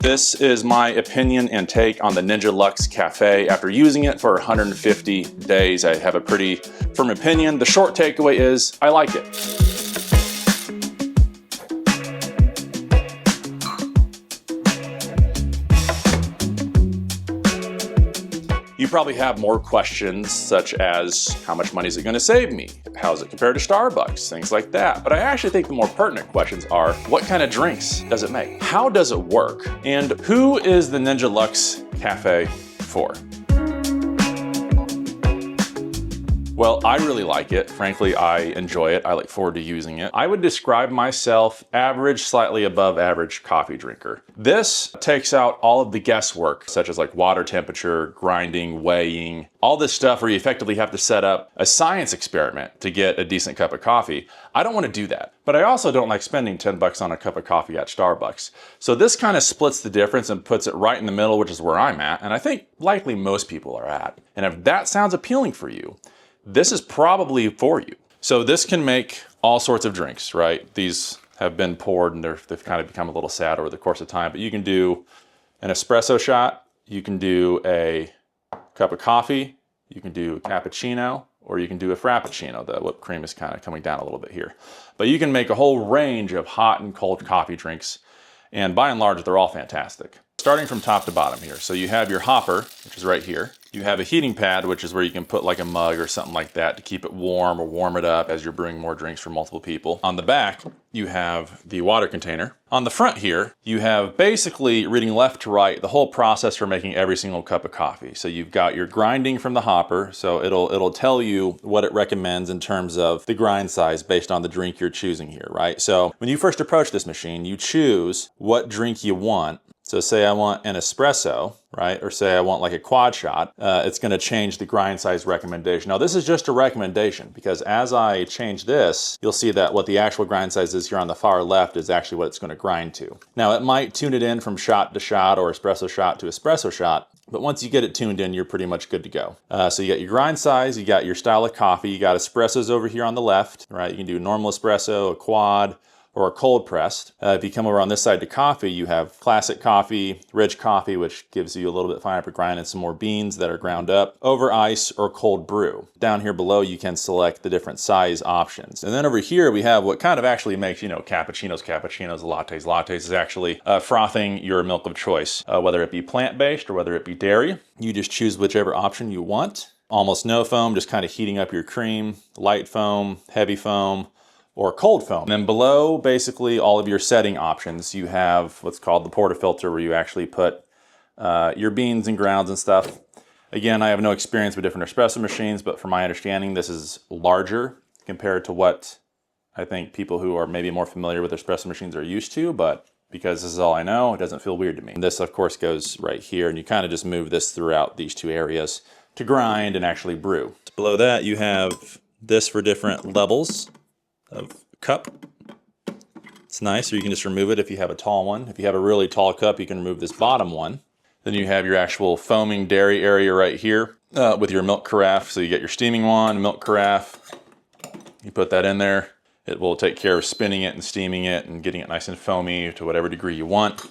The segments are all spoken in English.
This is my opinion and take on the Ninja Luxe Café. After using it for 150 days, I have a pretty firm opinion. The short takeaway is I like it. You probably have more questions such as how much money is it going to save me? How is it compared to Starbucks? Things like that. But I actually think the more pertinent questions are what kind of drinks does it make? How does it work? And who is the Ninja Luxe Café for? Well, I really like it. Frankly, I enjoy it. I look forward to using it. I would describe myself average, slightly above average coffee drinker. This takes out all of the guesswork, such as like water temperature, grinding, weighing, all this stuff where you effectively have to set up a science experiment to get a decent cup of coffee. I don't want to do that. But I also don't like spending 10 bucks on a cup of coffee at Starbucks. So this kind of splits the difference and puts it right in the middle, which is where I'm at. And I think likely most people are at. And if that sounds appealing for you, this is probably for you. So this can make all sorts of drinks, right? These have been poured and they've kind of become a little sad over the course of time, but you can do an espresso shot, you can do a cup of coffee, you can do a cappuccino, or you can do a frappuccino. The whipped cream is kind of coming down a little bit here. But you can make a whole range of hot and cold coffee drinks, and by and large, they're all fantastic. Starting from top to bottom here. So you have your hopper, which is right here. You have a heating pad, which is where you can put like a mug or something like that to keep it warm or warm it up as you're brewing more drinks for multiple people. On the back, you have the water container. On the front here, you have basically, reading left to right, the whole process for making every single cup of coffee. So you've got your grinding from the hopper. So it'll tell you what it recommends in terms of the grind size based on the drink you're choosing here, right? So when you first approach this machine, you choose what drink you want. So say I want an espresso, right? Or say I want like a quad shot, it's gonna change the grind size recommendation. Now this is just a recommendation because as I change this, you'll see that what the actual grind size is here on the far left is actually what it's gonna grind to. Now it might tune it in from shot to shot or espresso shot to espresso shot, but once you get it tuned in, you're pretty much good to go. So you got your grind size, you got your style of coffee, you got espressos over here on the left, right? You can do normal espresso, a quad, or a cold pressed. If you come over on this side to coffee, you have classic coffee, rich coffee, which gives you a little bit finer grind and some more beans that are ground up, over ice or cold brew. Down here below, you can select the different size options. And then over here, we have what kind of actually makes, cappuccinos, lattes. Lattes is actually frothing your milk of choice, whether it be plant-based or whether it be dairy. You just choose whichever option you want. Almost no foam, just kind of heating up your cream, light foam, heavy foam, or cold foam. And then below, basically all of your setting options, you have what's called the portafilter, where you actually put your beans and grounds and stuff. Again, I have no experience with different espresso machines, but from my understanding, this is larger compared to what I think people who are maybe more familiar with espresso machines are used to, but because this is all I know, it doesn't feel weird to me. And this, of course, goes right here, and you kind of just move this throughout these two areas to grind and actually brew. Below that, you have this for different levels of cup. It's nice, or you can just remove it if you have a tall one. If you have a really tall cup, you can remove this bottom one. Then you have your actual foaming dairy area right here with your milk carafe. So you get your steaming one, milk carafe. You put that in there. It will take care of spinning it and steaming it and getting it nice and foamy to whatever degree you want.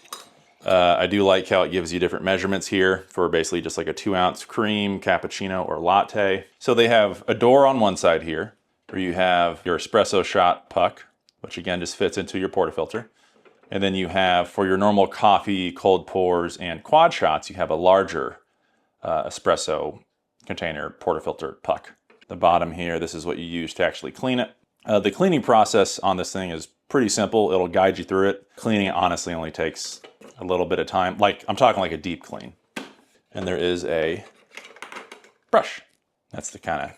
I do like how it gives you different measurements here for basically just like a 2-ounce cream, cappuccino, or latte. So they have a door on one side here, where you have your espresso shot puck, which again just fits into your portafilter. And then you have, for your normal coffee, cold pours, and quad shots, you have a larger espresso container portafilter puck. The bottom here, this is what you use to actually clean it. The cleaning process on this thing is pretty simple. It'll guide you through it. Cleaning it honestly only takes a little bit of time. Like, I'm talking like a deep clean. And there is a brush. That's the kind of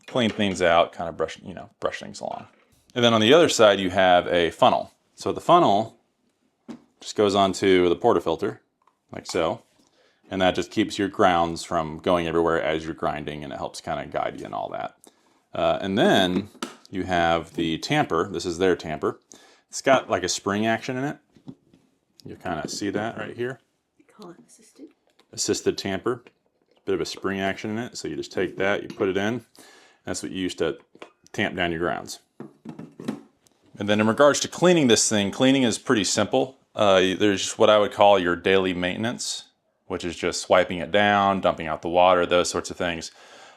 clean things out, kind of brush things along. And then on the other side, you have a funnel. So the funnel just goes onto the portafilter, like so. And that just keeps your grounds from going everywhere as you're grinding, and it helps kind of guide you and all that. And then you have the tamper. This is their tamper. It's got like a spring action in it. You kind of see that right here. They call it assisted. Assisted tamper. Bit of a spring action in it. So you just take that, you put it in. That's what you use to tamp down your grounds. And then in regards to cleaning this thing, cleaning is pretty simple. There's what I would call your daily maintenance, which is just swiping it down, dumping out the water, those sorts of things.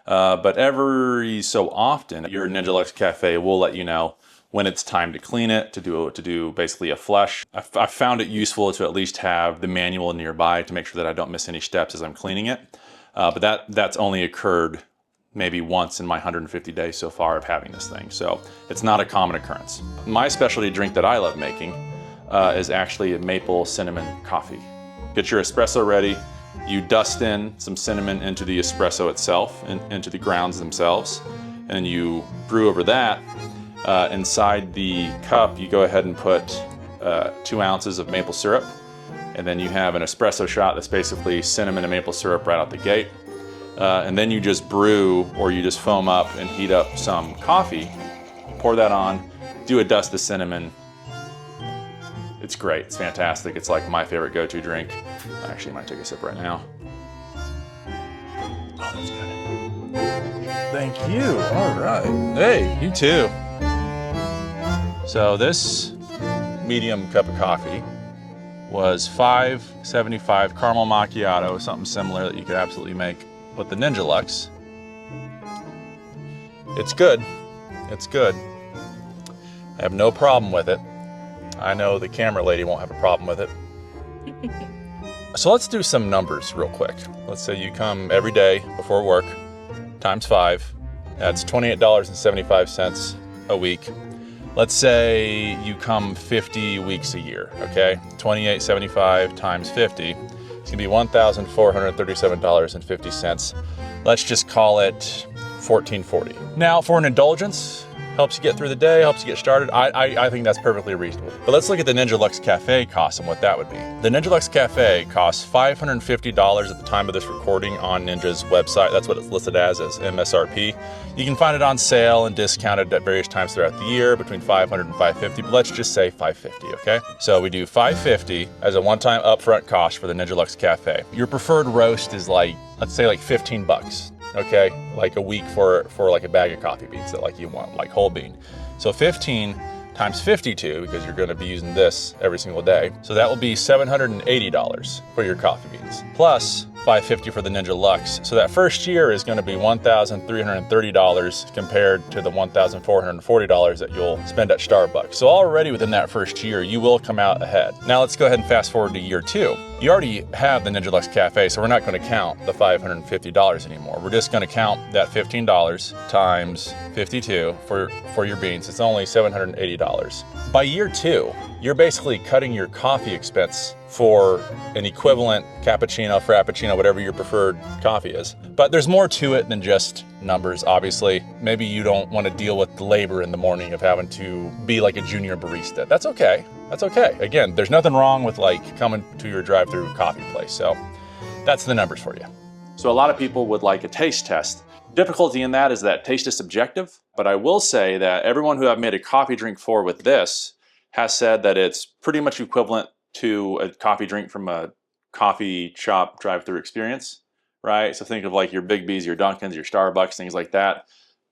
But every so often, your Ninja Luxe Café will let you know when it's time to clean it, to do basically a flush. I found it useful to at least have the manual nearby to make sure that I don't miss any steps as I'm cleaning it. But that's only occurred maybe once in my 150 days so far of having this thing. So it's not a common occurrence. My specialty drink that I love making is actually a maple cinnamon coffee. Get your espresso ready. You dust in some cinnamon into the espresso itself, into the grounds themselves, and you brew over that. Inside the cup, you go ahead and put 2 ounces of maple syrup, and then you have an espresso shot that's basically cinnamon and maple syrup right out the gate. And then you just brew, or you just foam up and heat up some coffee, pour that on, do a dust of cinnamon. It's great, it's fantastic. It's like my favorite go-to drink. I actually might take a sip right now. Oh, that's good. Thank you, all right. Hey, you too. So this medium cup of coffee was $5.75 caramel macchiato, something similar that you could absolutely make with the Ninja Luxe. It's good, it's good. I have no problem with it. I know the camera lady won't have a problem with it. So let's do some numbers real quick. Let's say you come every day before work, times 5. That's $28.75 a week. Let's say you come 50 weeks a year, okay? $28.75 times 50. It's gonna be $1,437.50. Let's just call it $14.40. Now for an indulgence, helps you get through the day, helps you get started. I think that's perfectly reasonable. But let's look at the Ninja Luxe Café cost and what that would be. The Ninja Luxe Café costs $550 at the time of this recording on Ninja's website. That's what it's listed as MSRP. You can find it on sale and discounted at various times throughout the year between $500 and $550, but let's just say $550, okay? So we do $550 as a one-time upfront cost for the Ninja Luxe Café. Your preferred roast is like, let's say like 15 bucks. Okay, like a week for like a bag of coffee beans that like you want, like whole bean. So 15 times 52, because you're gonna be using this every single day. So that will be $780 for your coffee beans, plus $550 for the Ninja Luxe. So that first year is gonna be $1,330 compared to the $1,440 that you'll spend at Starbucks. So already within that first year, you will come out ahead. Now let's go ahead and fast forward to year 2. You already have the Ninja Luxe Café, so we're not gonna count the $550 anymore. We're just gonna count that $15 times 52 for your beans. It's only $780. By year 2, you're basically cutting your coffee expense for an equivalent cappuccino, frappuccino, whatever your preferred coffee is. But there's more to it than just numbers, obviously. Maybe you don't want to deal with the labor in the morning of having to be like a junior barista. That's okay, that's okay. Again, there's nothing wrong with like coming to your drive-through coffee place. So that's the numbers for you. So a lot of people would like a taste test. Difficulty in that is that taste is subjective, but I will say that everyone who I've made a coffee drink for with this has said that it's pretty much equivalent to a coffee drink from a coffee shop drive-through experience, right? So think of like your Big B's, your Dunkins, your Starbucks, things like that.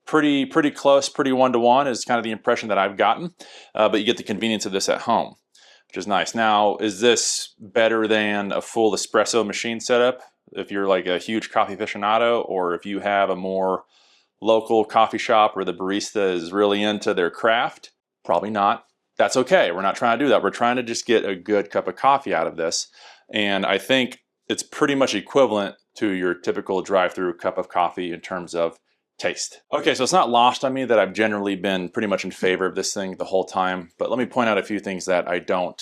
Pretty close, pretty one-to-one is kind of the impression that I've gotten, but you get the convenience of this at home, which is nice. Now, is this better than a full espresso machine setup if you're like a huge coffee aficionado, or if you have a more local coffee shop where the barista is really into their craft? Probably not. That's okay. We're not trying to do that. We're trying to just get a good cup of coffee out of this. And I think it's pretty much equivalent to your typical drive-through cup of coffee in terms of taste. Okay, so it's not lost on me that I've generally been pretty much in favor of this thing the whole time, but let me point out a few things that I don't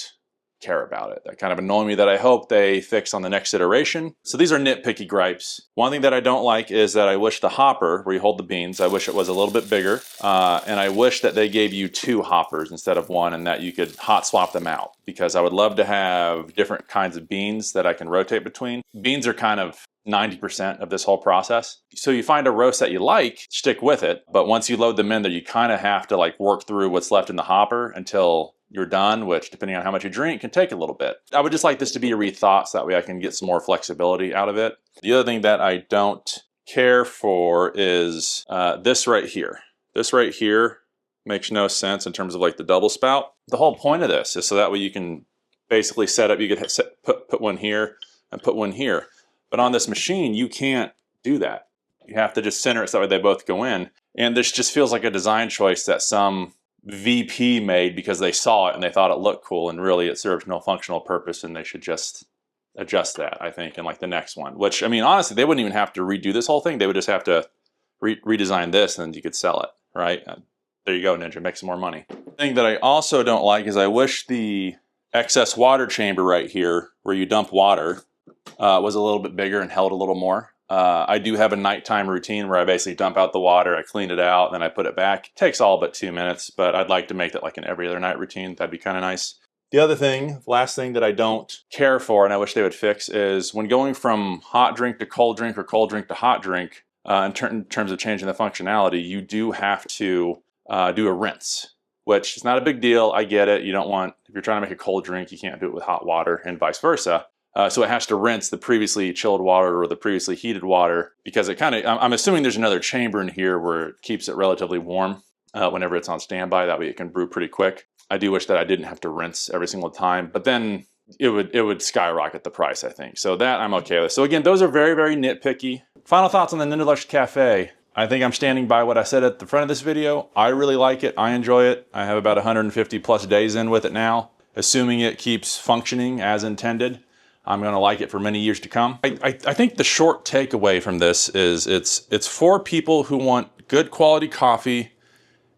care about it, that kind of annoy me, that I hope they fix on the next iteration. So these are nitpicky gripes. One thing that I don't like is that I wish the hopper where you hold the beans, I wish it was a little bit bigger, and I wish that they gave you 2 hoppers instead of 1, and that you could hot swap them out, because I would love to have different kinds of beans that I can rotate between. Beans are kind of 90% of this whole process. So you find a roast that you like, stick with it, but once you load them in there, you kind of have to like work through what's left in the hopper until you're done, which depending on how much you drink can take a little bit. I would just like this to be a rethought so that way I can get some more flexibility out of it. The other thing that I don't care for is this right here. This right here makes no sense in terms of like the double spout. The whole point of this is so that way you can basically set up, you could put one here and put one here. But on this machine, you can't do that. You have to just center it so that way they both go in. And this just feels like a design choice that some VP made because they saw it and they thought it looked cool, and really it serves no functional purpose, and they should just adjust that, I think, in like the next one. Which, I mean, honestly, they wouldn't even have to redo this whole thing. They would just have to redesign this, and then you could sell it, right? There you go, Ninja, make some more money. The thing that I also don't like is I wish the excess water chamber right here, where you dump water, was a little bit bigger and held a little more. I do have a nighttime routine where I basically dump out the water, I clean it out, then I put it back. It takes all but 2 minutes, but I'd like to make that like an every other night routine. That'd be kind of nice. The other thing, last thing that I don't care for and I wish they would fix is when going from hot drink to cold drink or cold drink to hot drink, in terms of changing the functionality, you do have to do a rinse, which is not a big deal. I get it. You don't want, if you're trying to make a cold drink, you can't do it with hot water and vice versa. So it has to rinse the previously chilled water or the previously heated water, because it kind of, I'm assuming there's another chamber in here where it keeps it relatively warm whenever it's on standby. That way it can brew pretty quick. I do wish that I didn't have to rinse every single time, but then it would skyrocket the price, I think. So that I'm okay with. So again, those are very, very nitpicky. Final thoughts on the Ninja Luxe Café. I think I'm standing by what I said at the front of this video. I really like it. I enjoy it. I have about 150 plus days in with it now. Assuming it keeps functioning as intended, I'm going to like it for many years to come. I think the short takeaway from this is it's for people who want good quality coffee,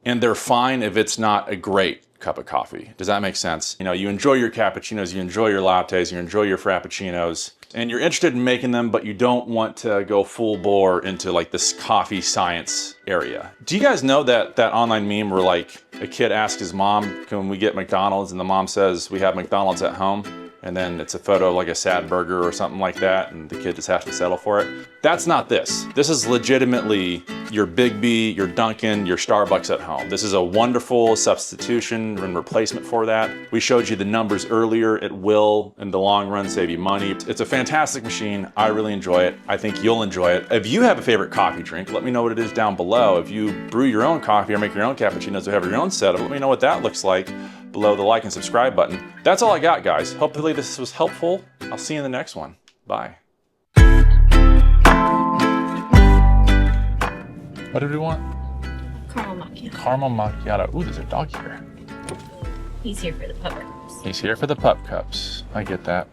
and they're fine if it's not a great cup of coffee. Does that make sense? You know, you enjoy your cappuccinos, you enjoy your lattes, you enjoy your frappuccinos, and you're interested in making them, but you don't want to go full bore into like this coffee science area. Do you guys know that online meme where like a kid asks his mom, can we get McDonald's? And the mom says, we have McDonald's at home. And then it's a photo of like a sad burger or something like that, and the kid just has to settle for it. That's not this. This is legitimately your Big B, your Dunkin', your Starbucks at home. This is a wonderful substitution and replacement for that. We showed you the numbers earlier. It will, in the long run, save you money. It's a fantastic machine. I really enjoy it. I think you'll enjoy it. If you have a favorite coffee drink, let me know what it is down below. If you brew your own coffee or make your own cappuccinos or have your own setup, let me know what that looks like below the like and subscribe button. That's all I got, guys. Hopefully this was helpful. I'll see you in the next one. Bye. What did we want? Caramel macchiato. Caramel macchiato. Ooh, there's a dog here. He's here for the pup cups. He's here for the pup cups. I get that.